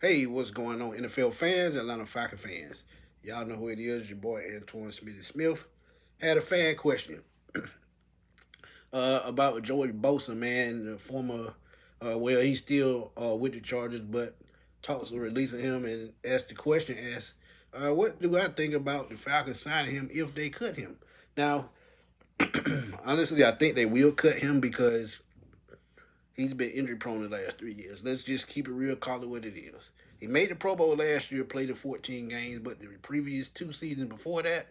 Hey, what's going on, NFL fans, Atlanta Falcons fans? Y'all know who it is. Your boy Antoine Smitty Smith had a fan question about Joey Bosa, man, the former. Well, he's still with the Chargers, but talks of releasing him, and asked the question: "As what do I think about the Falcons signing him if they cut him?" Now, honestly, I think they will cut him because he's been injury prone the last 3 years. Let's just keep it real, call it what it is. He made the Pro Bowl last year, played in 14 games, but the previous 2 seasons before that,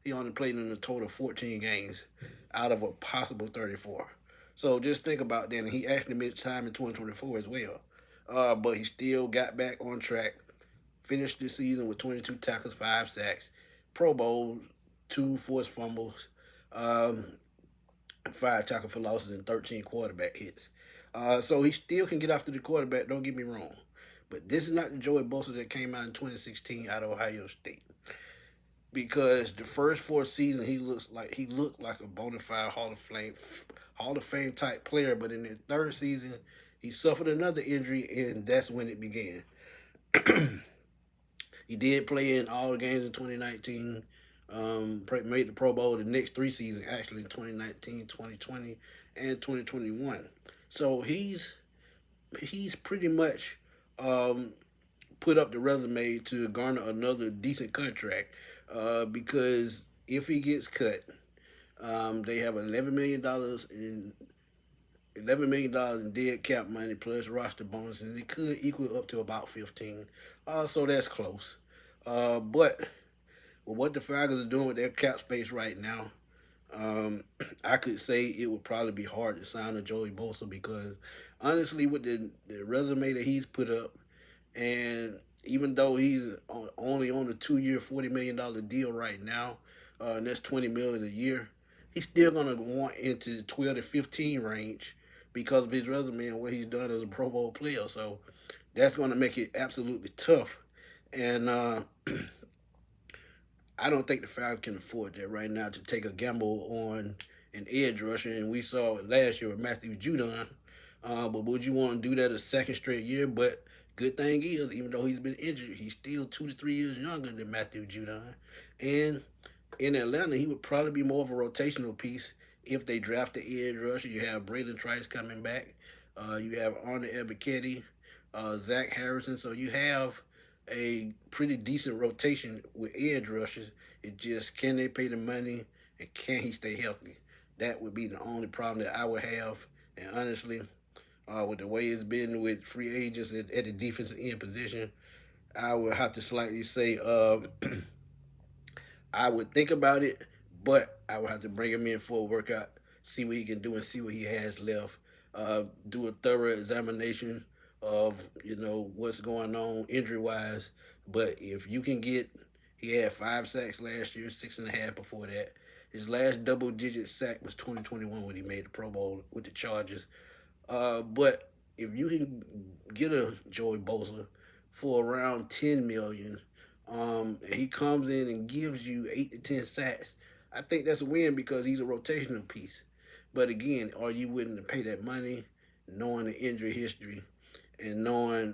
he only played in a total of 14 games out of a possible 34. So just think about that. And he actually missed time in 2024 as well. But he still got back on track, finished the season with 22 tackles, 5 sacks, Pro Bowl, 2 forced fumbles, um, 5 tackle for losses, and 13 quarterback hits. So he still can get after the quarterback, don't get me wrong. But this is not the Joey Bosa that came out in 2016 out of Ohio State. Because the first 4 seasons he looked like a bona fide Hall of Fame type player, but in the third season he suffered another injury, and that's when it began. He did play in all the games in 2019. Made the Pro Bowl the next 3 seasons, actually, 2019, 2020, and 2021. So he's pretty much um, put up the resume to garner another decent contract because if he gets cut, they have $11 million in dead cap money plus roster bonuses, and it could equal up to about 15. So that's close. But with what the Falcons are doing with their cap space right now, um, I could say it would probably be hard to sign a Joey Bosa because honestly, with the resume that he's put up, and even though he's only on a 2 year, $40 million deal right now, and that's $20 million a year, he's still gonna want into the 12 to 15 range because of his resume and what he's done as a Pro Bowl player. So that's gonna make it absolutely tough. And I don't think the Falcons can afford that right now to take a gamble on an edge rusher. And we saw it last year with Matthew Judon. But would you want to do that a second straight year? But good thing is, even though he's been injured, he's still 2 to 3 years younger than Matthew Judon. And in Atlanta, he would probably be more of a rotational piece if they draft the edge rusher. You have Braden Trice coming back. You have Arnold Ebiketie, Zach Harrison. So you have a pretty decent rotation with edge rushers. It just, can they pay the money and can he stay healthy? That would be the only problem that I would have. And honestly, with the way it's been with free agents at the defensive end position, I would have to slightly say I would think about it, but I would have to bring him in for a workout, see what he can do, and see what he has left. Do a thorough examination of what's going on injury wise. But if you can get, he had 5 sacks last year, 6.5 before that. His last double-digit sack was 2021 when he made the Pro Bowl with the Chargers. But if you can get a Joey Bosa for around 10 million, he comes in and gives you 8 to 10 sacks, I think that's a win because he's a rotational piece. But again, are you willing to pay that money, knowing the injury history and knowing,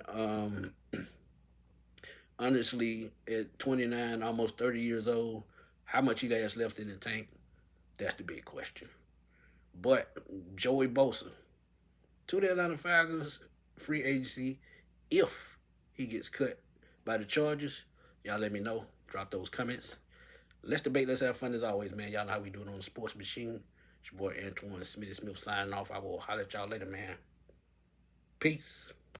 honestly, at 29, almost 30 years old, how much he has left in the tank? That's the big question. But Joey Bosa to the Atlanta Falcons free agency, if he gets cut by the Chargers, y'all let me know. Drop those comments. Let's debate. Let's have fun as always, man. Y'all know how we do it on the Sports Machine. It's your boy Antoine Smitty Smith signing off. I will holler at y'all later, man. Peace.